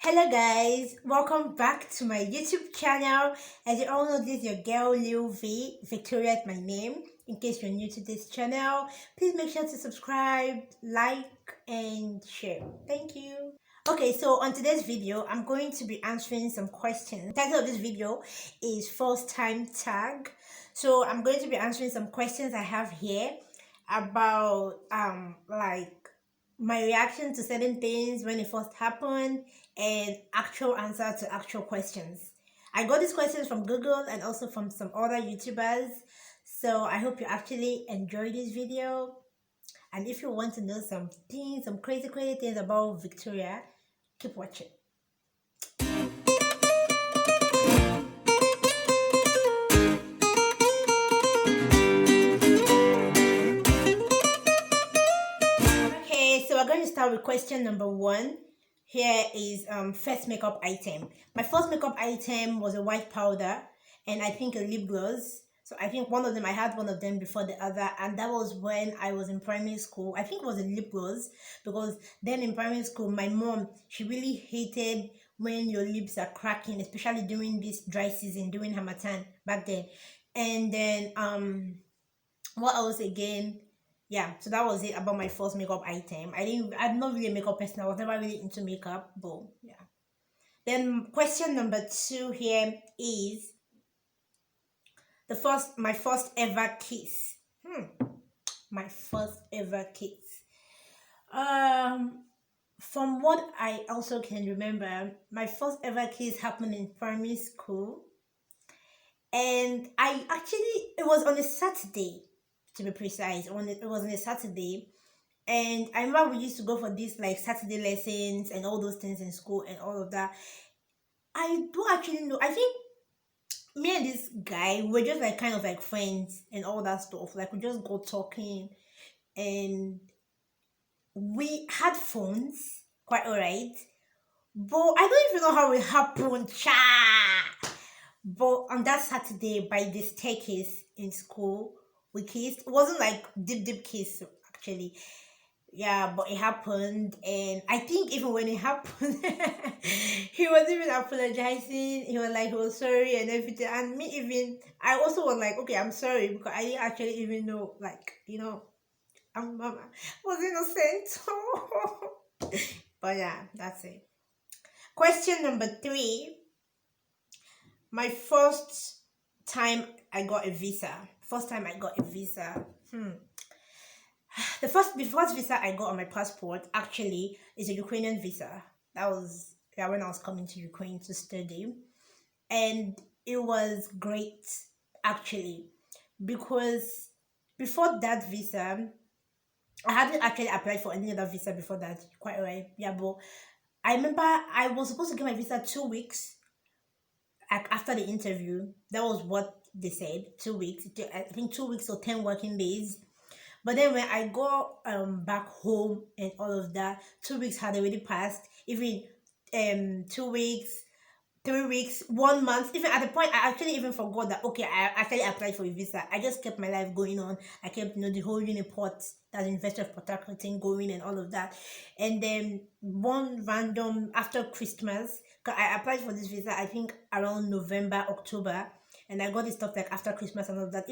Hello guys, welcome back to my YouTube channel. As you all know, this is your girl Lilvee. Victoria is my name. In case you're new to this channel, please make sure to subscribe, like, and share. Thank you. Okay, so on today's video, I'm going to be answering some questions. The title of this video is First Time Tag. So I'm going to be answering some questions I have here about like my reaction to certain things when it first happened and actual answer to actual questions. I got these questions from Google and also from some other YouTubers. So I hope you actually enjoy this video. And if you want to know some things, some crazy things about Victoria, keep watching. Okay, so we're going to start with question number one. Here is first makeup item. My first makeup item was a white powder and I think a lip gloss. So I think one of them, I had one of them before the other, and that was when I was in primary school. I think it was a lip gloss because then in primary school, my mom, she really hated when your lips are cracking, especially during this dry season, during Hamatan back then. And then what else again? Yeah, so that was it about my first makeup item. I'm not really a makeup person. I was never really into makeup, but yeah. Then question number two here is my first ever kiss. My first ever kiss. Um, from what I also can remember, my first ever kiss happened in primary school, and it was on a Saturday, to be precise. It was on a Saturday, and I remember we used to go for these like Saturday lessons and all those things in school and all of that. I do actually know. I think me and this guy were just like kind of like friends and all that stuff. Like we just got talking, and we had phones, quite alright. But I don't even know how it happened. Cha! But on that Saturday, by the staircase in school, we kissed. It wasn't like deep kiss actually. Yeah, but it happened, and I think even when it happened, he was even apologizing. He was like he was sorry and everything, and me even I also was like, okay, I'm sorry because I didn't actually even know, like I was innocent. But yeah, that's it. Question number three. My first time I got a visa. First time I got a visa. The first visa I got on my passport actually is a Ukrainian visa. That was when I was coming to Ukraine to study, and it was great actually because before that visa, I hadn't actually applied for any other visa before that. Quite right, yeah. But I remember I was supposed to get my visa 2 weeks like after the interview. That was what they said. 2 weeks. I think 2 weeks or 10 working days. But then when I got back home and all of that, 2 weeks had already passed. Even 2 weeks, 3 weeks, 1 month. Even at the point, I actually even forgot that okay, I actually applied for a visa. I just kept my life going on. I kept the whole Uniport, that's University of Port Harcourt thing going and all of that. And then one random after Christmas, cause I applied for this visa I think around November, October, and I got this stuff like after Christmas and all of that.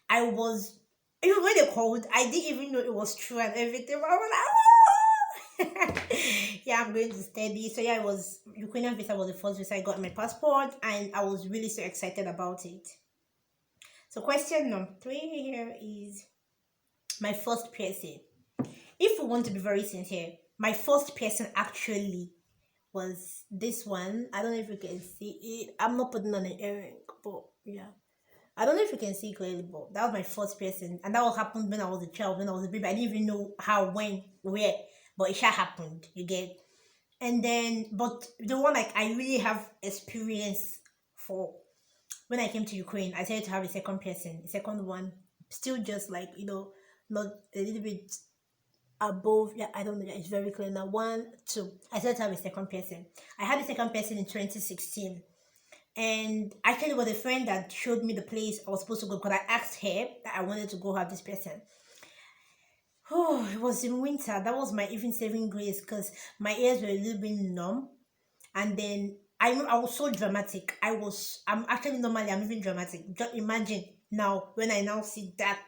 I was even when they called, I didn't even know it was true and everything. But I was like, oh! Yeah, I'm going to study. So yeah, it was Ukrainian visa was the first visa I got in my passport, and I was really so excited about it. So question number three here is my first piercing. If we want to be very sincere, my first piercing actually was this one. I don't know if you can see it. I'm not putting on an earring, but yeah. I don't know if you can see clearly, but that was my first piercing, and that all happened when I was a child, when I was a baby. I didn't even know how, when, where, but it sure happened. You get, and then, but the one like I really have experience for when I came to Ukraine, I started to have a second piercing. The second one, still just like not a little bit above. Yeah, I don't know. It's very clear now. One, two. I started to have a second piercing. I had a second piercing in 2016. And actually, it was a friend that showed me the place I was supposed to go because I asked her that I wanted to go have this person. Oh, it was in winter. That was my even saving grace because my ears were a little bit numb. And then I was so dramatic. I'm actually normally I'm even dramatic. Just imagine now when I now see that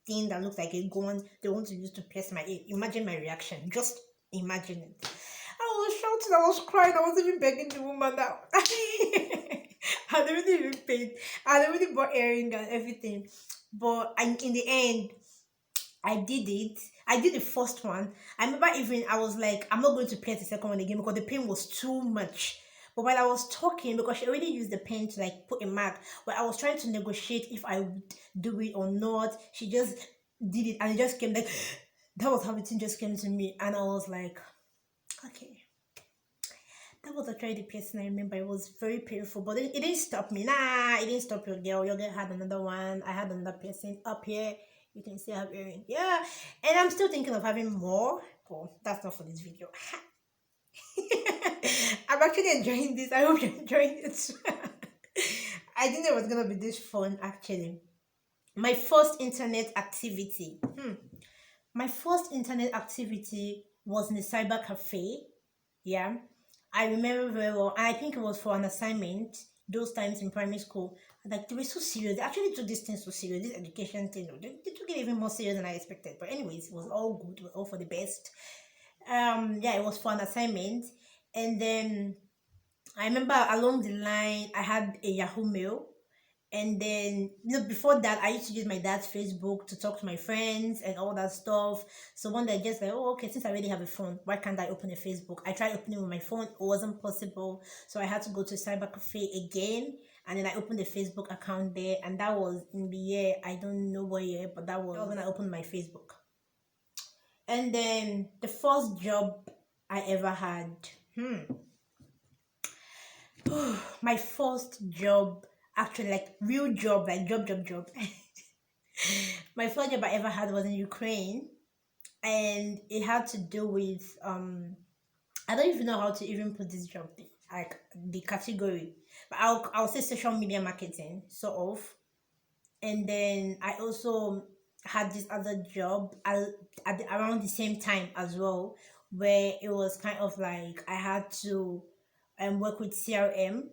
thing that looks like a gun they want to use to pierce my ear. Imagine my reaction. Just imagine it. I was shouting, I was crying, I was even begging the woman that I had already even paid. I had already bought earring and everything. But in the end, I did it. I did the first one. I remember even I was like, I'm not going to pierce the second one again because the pain was too much. But while I was talking, because she already used the pen to like put a mark, but I was trying to negotiate if I would do it or not. She just did it and it just came like that was how the thing just came to me. And I was like, okay. That was actually the piercing I remember. It was very painful, but it didn't stop me. Nah, it didn't stop your girl. Your girl had another one. I had another piercing up here. You can see I have earring. Yeah, and I'm still thinking of having more. But that's not for this video. I'm actually enjoying this. I hope you're enjoying it. I didn't know it was gonna be this fun. Actually, my first internet activity. My first internet activity was in a cyber cafe. Yeah, I remember very well. I think it was for an assignment. Those times in primary school, like they were so serious. They actually took this thing so serious. This education thing, they took it even more serious than I expected. But anyways, it was all good. It was all for the best. Yeah, it was for an assignment, and then I remember along the line I had a Yahoo Mail, and then before that I used to use my dad's Facebook to talk to my friends and all that stuff. So one day I just like, oh okay, since I already have a phone, why can't I open a Facebook? I tried opening with my phone, it wasn't possible, so I had to go to a cyber cafe again, and then I opened a Facebook account there, and that was in the year, I don't know what year, but that was when I opened my Facebook. And then the first job I ever had, my first job, actually like real job, like job. My first job I ever had was in Ukraine, and it had to do with I don't even know how to even put this job thing, like the category, but I'll say social media marketing sort of. And then I also had this other job around the same time as well, where it was kind of like I had to work with CRM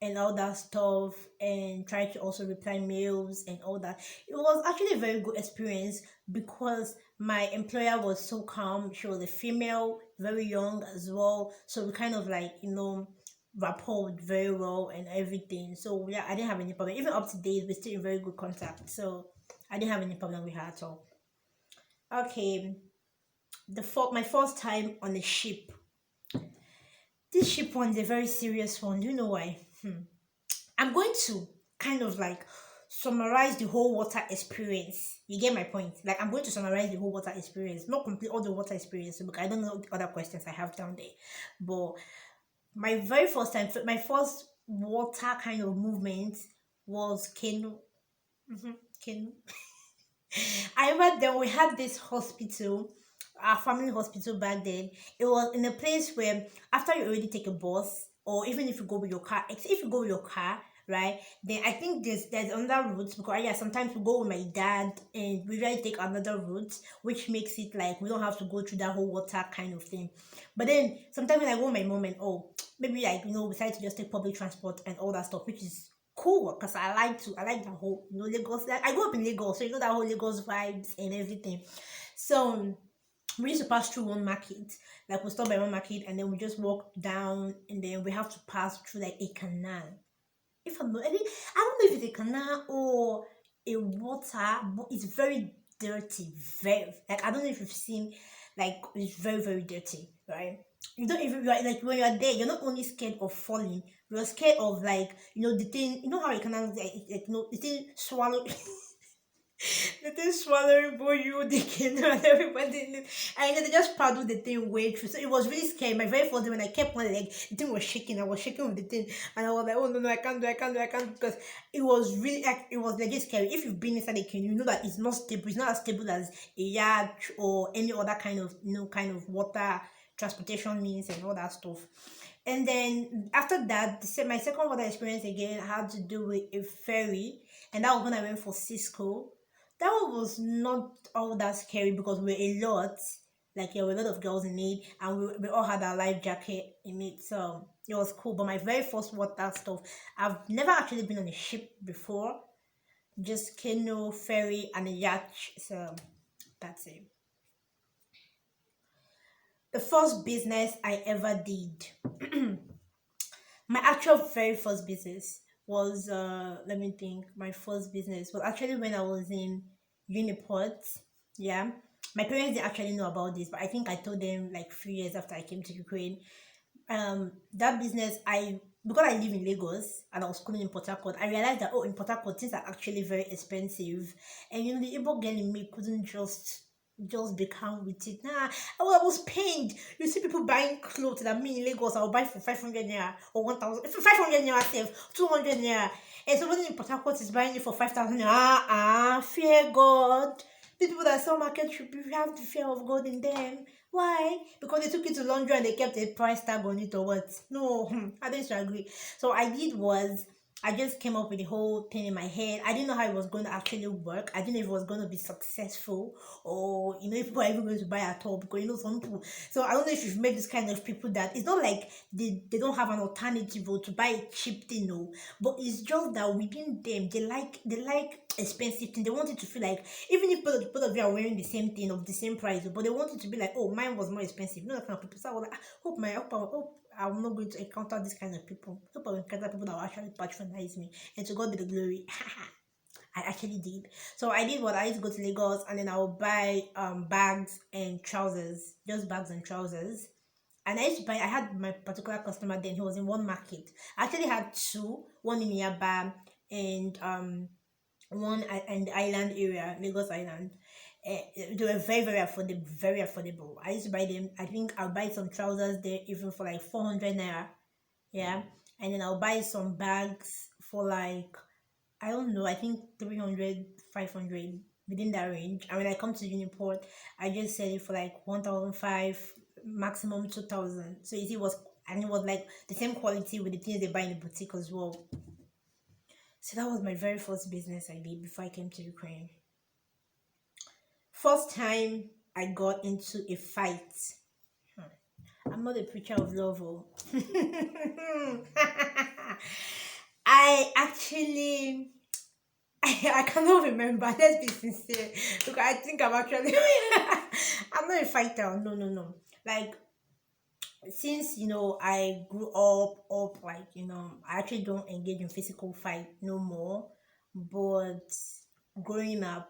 and all that stuff, and try to also reply mails and all that. It was actually a very good experience because my employer was so calm. She was a female, very young as well, so we kind of like rapport very well and everything. So yeah, I didn't have any problem. Even up to date, we're still in very good contact. So I didn't have any problem with her at all. Okay, my first time on a ship. This ship one is a very serious one. Do you know why? I'm going to kind of like summarize the whole water experience. You get my point? Like I'm going to summarize the whole water experience, not complete all the water experience because I don't know the other questions I have down there. But my very first time, my first water kind of movement was canoe. Canoe. I remember then we had this hospital, our family hospital back then. It was in a place where after you already take a bus, or even if you go with your car, if you go with your car, right? Then I think there's another route because yeah, sometimes we go with my dad and we really take another route, which makes it like we don't have to go through that whole water kind of thing. But then sometimes when I go with my mom and oh, maybe like we decide to just take public transport and all that stuff, which is cool because I like the whole Lagos. Like, I grew up in Lagos, so that whole Lagos vibes and everything. So we used to pass through one market, like we stop by one market and then we just walk down and then we have to pass through like a canal. If I'm not, I don't know if it's a canal or a water, but it's very dirty. Very like I don't know if you've seen, like it's very very dirty, right? You don't even like when you're there, you're not only scared of falling, you're scared of like the thing. You know how you can like the thing swallow. The thing swallowing boy you the kid and everybody and they just paddled the thing way through. So it was really scary. My very first day when I kept one leg, the thing was shaking. I was shaking with the thing and I was like, oh no, I can't because it was really like it was legit scary. If you've been inside a canoe, you know that it's not stable, it's not as stable as a yacht or any other kind of kind of water transportation means and all that stuff. And then after that, my second water experience again had to do with a ferry, and that was when I went for Cisco. That one was not all that scary because we were a lot. Like there were a lot of girls in it, and we all had our life jacket in it, so it was cool. But my very first water stuff, I've never actually been on a ship before, just canoe, ferry, and a yacht. So that's it. The first business I ever did, my actual very first business was let me think. My first business was actually when I was in Uniport. Yeah. My parents didn't actually know about this, but I think I told them like 3 years after I came to Ukraine. That business, I because I live in Lagos and I was schooling in Port Harcourt, I realized that, oh, in Port Harcourt things are actually very expensive, and the Igbo girl in me couldn't just be calm with it. Nah, I was pained. You see people buying clothes that me in Lagos I'll buy for 500 naira or 1,000, 500 naira, save 200 naira, and somebody in Port Harcourt is buying it for 5,000 naira. Fear God. The people that sell market should have the fear of God in them. Why? Because they took it to laundry and they kept a price tag on it or what? No, I didn't agree. So I did was I just came up with the whole thing in my head. I didn't know how it was going to actually work. I didn't know if it was going to be successful, or if people are even going to buy at all, because some people. So I don't know if you've met this kind of people that it's not like they don't have an alternative or to buy a cheap thing, no. But it's just that within them they like expensive thing. They want it to feel like, even if both of you are wearing the same thing of the same price, but they want it to be like, oh, mine was more expensive. That kind of people. So I was like, hope I'm not going to encounter this kind of people. Hope I encounter people that will actually patronize me. And to God be the glory. I actually did. So I did what I used to go to Lagos, and then I would buy bags and trousers, just bags and trousers. And I used to buy. I had my particular customer then. He was in one market. I actually had two. One in Yaba and in the island area, Lagos Island. They were very, very affordable, very affordable. I used to buy them. I think I'll buy some trousers there even for like 400 naira. Yeah. And then I'll buy some bags for like, I don't know, I think 300, 500, within that range. And when I come to Uniport, I just sell it for like 1,005, maximum 2,000. So you see, it was like the same quality with the things they buy in the boutique as well. So that was my very first business I did before I came to Ukraine. First time I got into a fight. I'm not a preacher of love. Oh. I actually, I cannot remember. Let's be sincere. Look, I think I'm actually, I'm not a fighter. No, no, no. Like, since I grew up, like, I actually don't engage in physical fight no more. But growing up,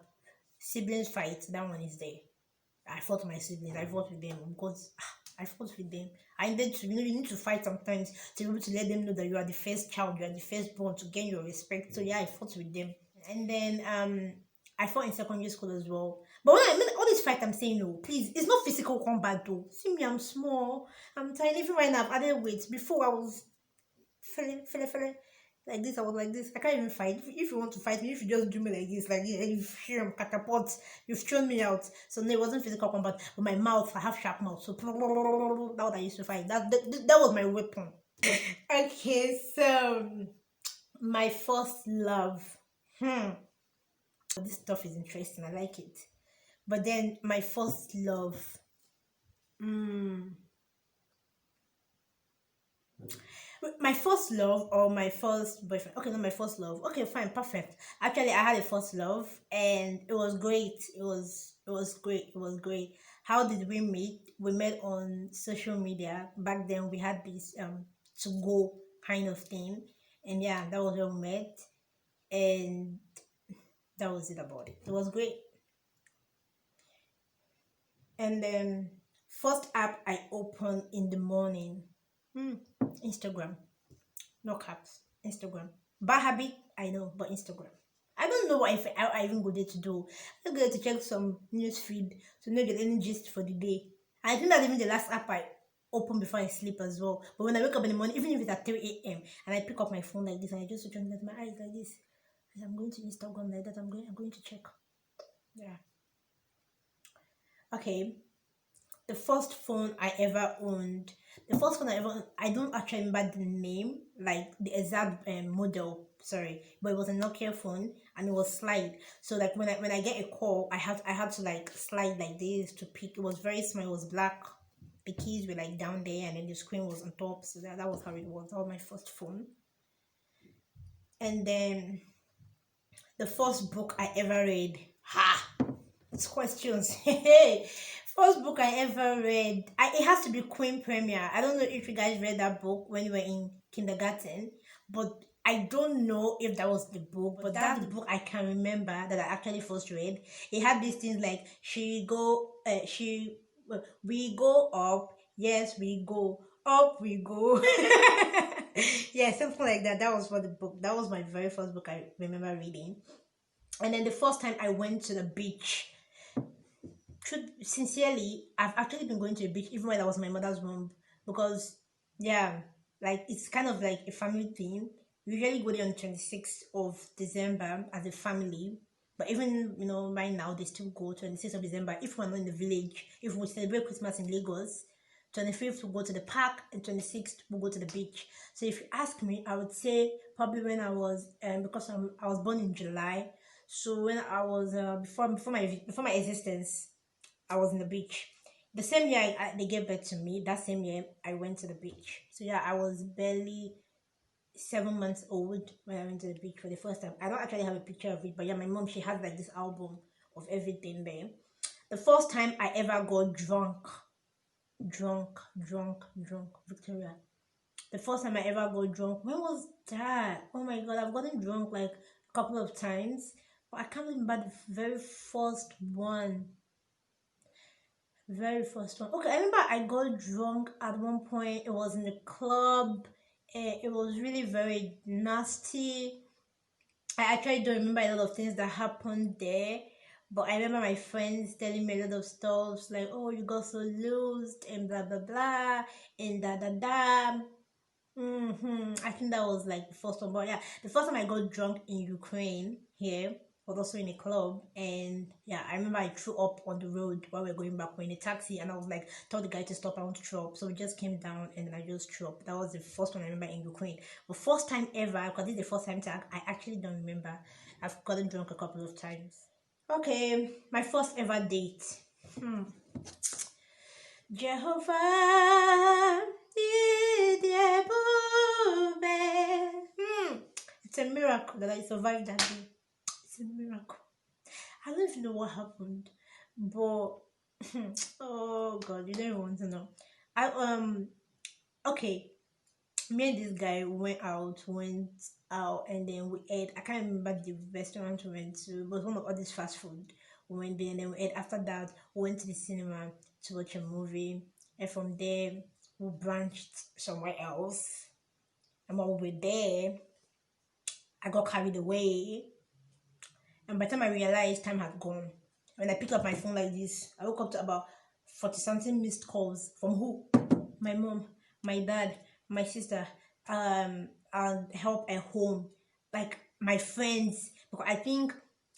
siblings fight, that one is there. I fought with my siblings. I fought with them because I fought with them. I needed to, you need to fight sometimes to be able to let them know that you are the first child, you are the firstborn, to gain your respect. So yeah, I fought with them. And then I fought in secondary school as well. But when I mean all this fight, I'm saying, no, please, it's not physical combat though. See me, I'm small, I'm tiny. Even right now, I've added weight. Before I was fele, like this. I was like this. I can't even fight. If you want to fight me, if you just do me like this, like yeah, you've catapult, you've thrown me out. So no, it wasn't physical combat. But my mouth, I have sharp mouth. So that what I used to fight. That was my weapon. Okay, so my first love. This stuff is interesting. I like it. But then my first love. Hmm. My first love or my first boyfriend. Okay, not my first love. Okay, fine, perfect. Actually, I had a first love, and it was great. It was great. It was great. How did we meet? We met on social media. Back then we had this to go kind of thing. And yeah, that was where we met, and that was it about it. It was great. And then first app I opened in the morning. Hmm, Instagram. No caps. Instagram. Bad habit, I know, but Instagram. I don't know what if I even go there to do. I go there to check some news feed to not get any gist for the day. I think that's even the last app I open before I sleep as well. But when I wake up in the morning, even if it's at 3 a.m. and I pick up my phone like this and I just switch on my eyes like this, and I'm going to Instagram like that. I'm going to check. Yeah. Okay. The first phone I ever owned. The first phone I don't actually remember the name, like the exact model. Sorry, but it was a Nokia phone and it was slide. So like when I get a call, I had to like slide like this to pick. It was very small. It was black. The keys were like down there, and then the screen was on top. So that was how it was. That was my first phone. And then the first book I ever read. Ha! It's questions. Hey, first book I ever read. It has to be Queen Premier. I don't know if you guys read that book when you were in kindergarten, but I don't know if that was the book. But that's the book I can remember that I actually first read. It had these things like we go up. Yes, we go up. We go. Yeah, something like that. That was for the book. That was my very first book I remember reading. And then the first time I went to the beach, sincerely, I've actually been going to the beach even when I was in my mother's womb because, yeah, like it's kind of like a family thing. We usually go there on the 26th of December as a family. But even, right now, they still go 26th of December. If we're not in the village, if we celebrate Christmas in Lagos, 25th we'll go to the park and 26th we'll go to the beach. So if you ask me, I would say probably when I was, because I was born in July. So when I was, before my existence, I was in the beach. The same year they gave birth to me, that same year I went to the beach. So yeah, I was barely 7 months old when I went to the beach for the first time. I don't actually have a picture of it, but yeah, my mom, she has like this album of everything there. The first time I ever got drunk, Victoria. The first time I ever got drunk, when was that? Oh my god, I've gotten drunk like a couple of times, but I can't remember the very first one. Very first one. Okay, I remember I got drunk at one point. It was in the club. It was really very nasty. I actually don't remember a lot of things that happened there. But I remember my friends telling me a lot of stuff like, oh, you got so loosed and blah blah blah and da da da. I think that was like the first one. But yeah, the first time I got drunk in Ukraine here was also in a club. And yeah, I remember I threw up on the road while we were going back. We are in a taxi and I was like, told the guy to stop, I want to throw up. So we just came down and then I just threw up. That was the first one I remember in Ukraine. But first time ever, because this is the first time tag, I actually don't remember. I've gotten drunk a couple of times. Okay, my first ever date. Jehovah, it's a miracle that I survived that day. It's a miracle. I don't even know what happened, but oh god, you don't even want to know. Okay, me and this guy went out, and then we ate. I can't remember the restaurant we went to, but one of all this fast food. We went there and then we ate. After that, we went to the cinema to watch a movie, and from there we branched somewhere else. And while we were there, I got carried away, and by the time I realized time had gone, when I picked up my phone like this, I woke up to about 40 something missed calls from who? My mom, my dad, my sister, and help at home, like my friends, because I think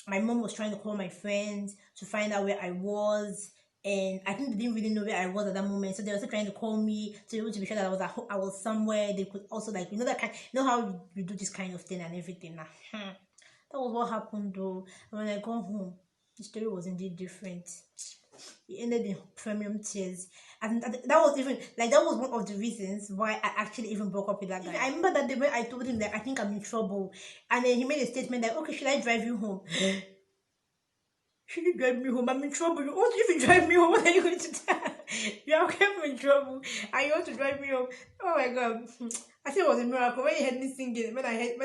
my mom was trying to call my friends to find out where I was, and I think they didn't really know where I was at that moment, so they were also trying to call me to be sure that I was at home, I was somewhere. They could also like that kind, how you do this kind of thing and everything. That was what happened though. And when I got home, the story was indeed different. It ended in premium tears. And that was even like that was one of the reasons why I actually even broke up with that guy. I remember that the way I told him that I think I'm in trouble, and then he made a statement like, okay, should I drive you home? Should you drive me home? I'm in trouble. What if you drive me home? What are you going to do? You're okay, I'm in trouble and you want to drive me home. Oh my god. I think it was a miracle when you heard me singing. When I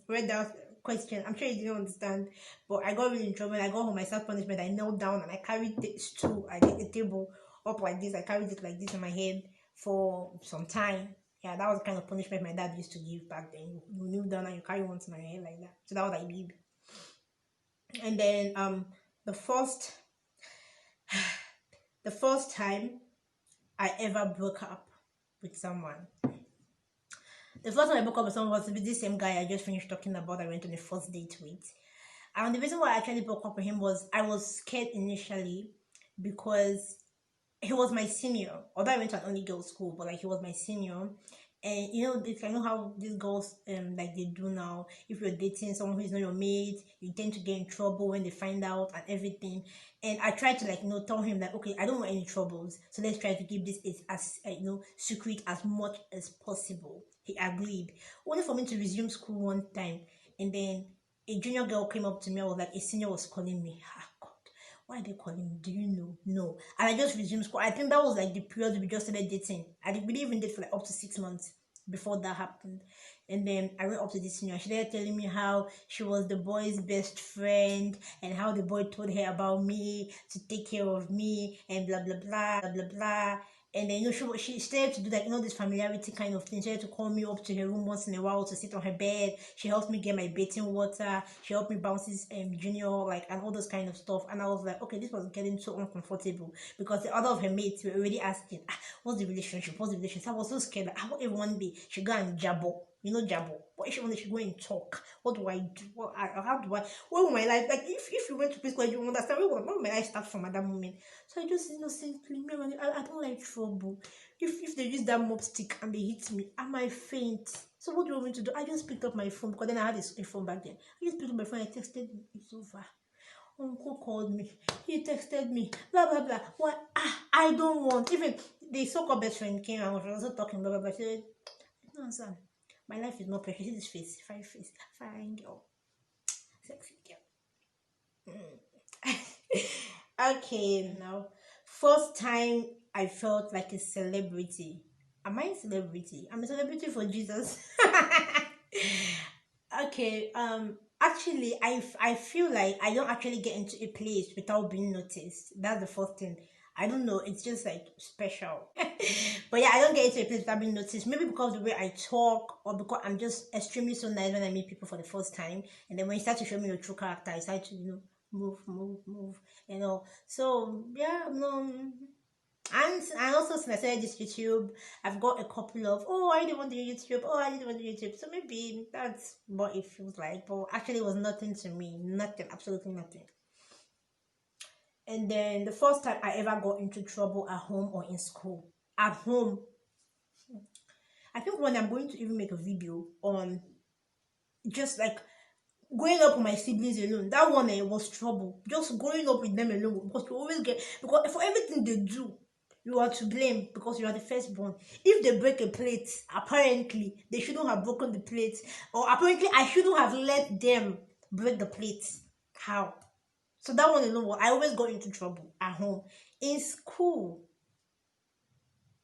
read that question, I'm sure you didn't understand, but I got really in trouble. I got home, I self punishment. I knelt down and I carried the stool. I did the table up like this. I carried it like this in my head for some time. Yeah, that was the kind of punishment my dad used to give back then. You kneel down and you carry one to my head like that. So that was what I did. And then the first the first time I ever broke up with someone. The first time I broke up with someone was with this same guy I just finished talking about. I went on the first date with. And the reason why I actually broke up with him was I was scared initially because he was my senior. Although I went to an only girls school, but like he was my senior. And you know, if I know how these girls like they do now. If you're dating someone who is not your mate, you tend to get in trouble when they find out and everything. And I tried to like tell him that okay, I don't want any troubles, so let's try to keep this as secret as much as possible. He agreed. Only for me to resume school one time, and then a junior girl came up to me. I was like, a senior was calling me. Ah, God, why are they calling me? Do you know? No. And I just resumed school. I think that was like the period we just started dating. I didn't believe in date for like up to 6 months before that happened. And then I went up to this senior. She started telling me how she was the boy's best friend and how the boy told her about me to take care of me and blah blah blah blah blah blah. And then she started to do like this familiarity kind of thing. She started to call me up to her room once in a while to sit on her bed. She helped me get my bathing water. She helped me bounce this junior like and all those kind of stuff. And I was like, okay, this was getting so uncomfortable because the other of her mates were already asking, what's the relationship? What's the relationship? I was so scared. Like, what if one day she go and jabber? Jabber. What if she one day she go and talk? What do I do? How do I? What will my life like? If you went to preschool, you understand. What will my life start from at that moment? So I just innocently, I don't like trouble. If they use that mop stick and they hit me, I might faint. So what do you want me to do? I just picked up my phone because then I had a phone back then. I just picked up my phone. I texted him. It's over. Uncle called me. He texted me. Blah blah blah. What? I don't want. Even the so-called best friend came and was also talking. Blah blah blah. She said, "No, son, my life is not precious. See this face, fine girl, sexy girl." Okay, now, first time I felt like a celebrity. Am I a celebrity? I'm a celebrity for Jesus. Okay, actually, I feel like I don't actually get into a place without being noticed. That's the first thing. I don't know, it's just like special. But yeah, I don't get into a place without being noticed. Maybe because the way I talk, or because I'm just extremely so nice when I meet people for the first time. And then when you start to show me your true character, I start to, move, So yeah, no. And also since I started this YouTube, I've got a couple of I didn't want to do YouTube, I didn't want to do YouTube. So maybe that's what it feels like. But actually it was nothing to me. Nothing, absolutely nothing. And then the first time I ever got into trouble at home or in school. At home. I think when I'm going to even make a video on just like growing up with my siblings alone, that one was trouble. Just growing up with them alone because you always get because for everything they do, you are to blame because you are the firstborn. If they break a plate, apparently they shouldn't have broken the plate, or apparently I shouldn't have let them break the plate. How? So that one alone, I always got into trouble at home. In school,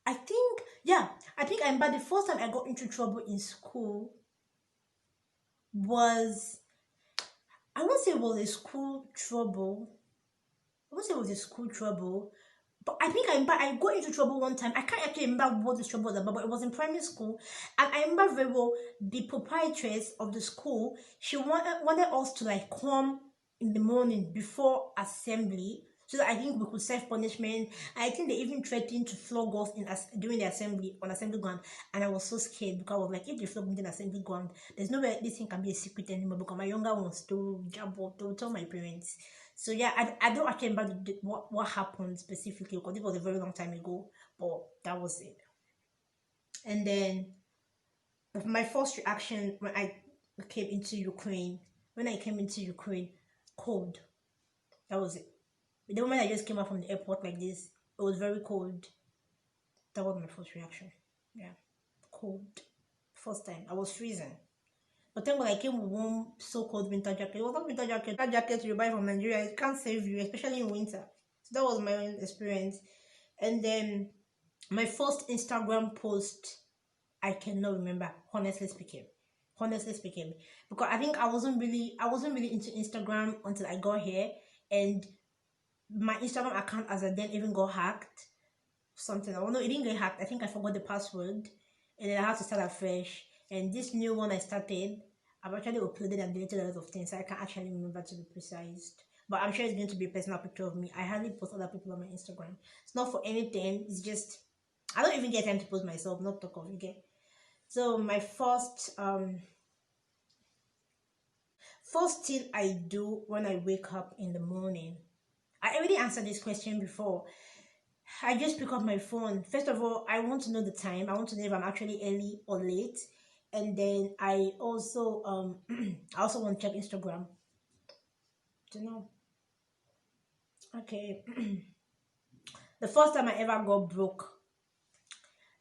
I think, yeah, I think I remember the first time I got into trouble in school was I won't say it was a school trouble. I won't say it was a school trouble, but I think I got into trouble one time. I can't actually remember what the trouble was about, but it was in primary school, and I remember very well the proprietress of the school. She wanted us to like come in the morning before assembly, so that I think we could serve punishment. I think they even threatened to flog us during the assembly on assembly ground, and I was so scared because I was like, if they flog me in assembly ground, there's no way this thing can be a secret anymore because my younger ones to jump up, to tell my parents. So yeah, I don't actually remember what happened specifically because it was a very long time ago, but that was it. And then my first reaction came into Ukraine, when I came into Ukraine, cold. That was it. The moment I just came out from the airport like this, it was very cold. That was my first reaction. Yeah, cold. First time, I was freezing. But then when I came with one so-called winter jacket, it was not winter jacket. That jacket you buy from Nigeria, it can't save you, especially in winter. So that was my own experience. And then my first Instagram post, I cannot remember, honestly speaking. Honestly speaking. Because I wasn't really into Instagram until I got here. And my Instagram account as I then even got hacked. Something. I don't know, it didn't get hacked. I think I forgot the password. And then I had to start afresh. And this new one I started, I've actually uploaded and deleted a lot of things. So I can't actually remember to be precise. But I'm sure it's going to be a personal picture of me. I hardly post other people on my Instagram. It's not for anything. It's just I don't even get time to post myself, not talk of it. So my first thing I do when I wake up in the morning. I already answered this question before. I just pick up my phone. First of all, I want to know the time. I want to know if I'm actually early or late. And then I also I also want to check Instagram to know. Okay. The first time I ever got broke,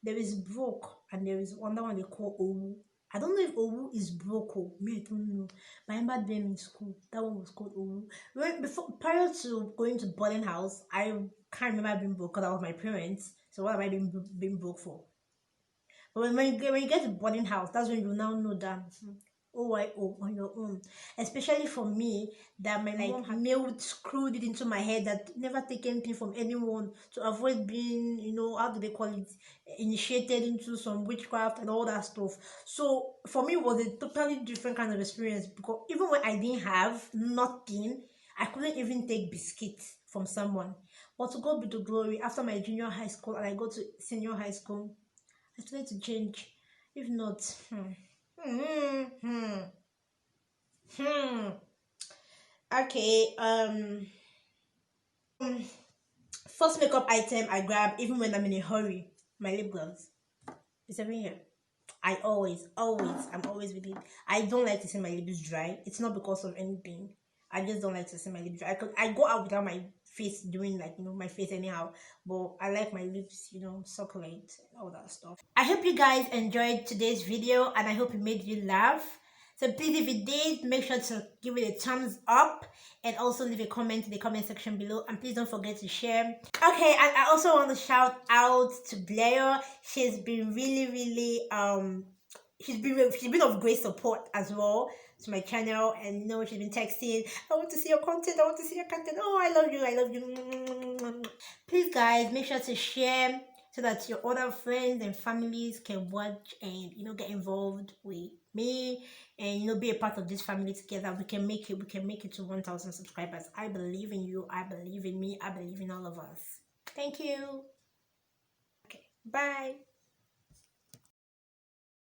there is broke and there is another one they call Owu. I don't know if Owu is broke or me, I don't know. But I remember them in school. That one was called Owu. Before prior to going to boarding house, I can't remember being broke because that was my parents. So what have I been broke for? But when you get to boarding house, that's when you now know that OYO on your own. Especially for me, that my mom had nailed screwed it into my head that never take anything from anyone to avoid being, how do they call it, initiated into some witchcraft and all that stuff. So for me, it was a totally different kind of experience because even when I didn't have nothing, I couldn't even take biscuits from someone. But to God be the glory, after my junior high school and I go to senior high school, I started to change. If not, hmm, hmm, hmm. Okay. First makeup item I grab, even when I'm in a hurry, my lip gloss. It's every year. I'm always with it. I don't like to see my lips dry. It's not because of anything. I just don't like to see my lips dry. I go out without my face doing like my face anyhow, but I like my lips succulent and all that stuff. I hope you guys enjoyed today's video and I hope it made you laugh. So please, if you did, make sure to give it a thumbs up and also leave a comment in the comment section below, and please don't forget to share. Okay, and I also want to shout out to Blair. She's been really she's been of great support as well to my channel, and she's been texting, I want to see your content, I want to see your content, oh I love you. Please guys, make sure to share so that your other friends and families can watch and get involved with me and be a part of this family together. We can make it to 1,000 subscribers. I believe in you, I believe in me, I believe in all of us. Thank you. Okay, bye.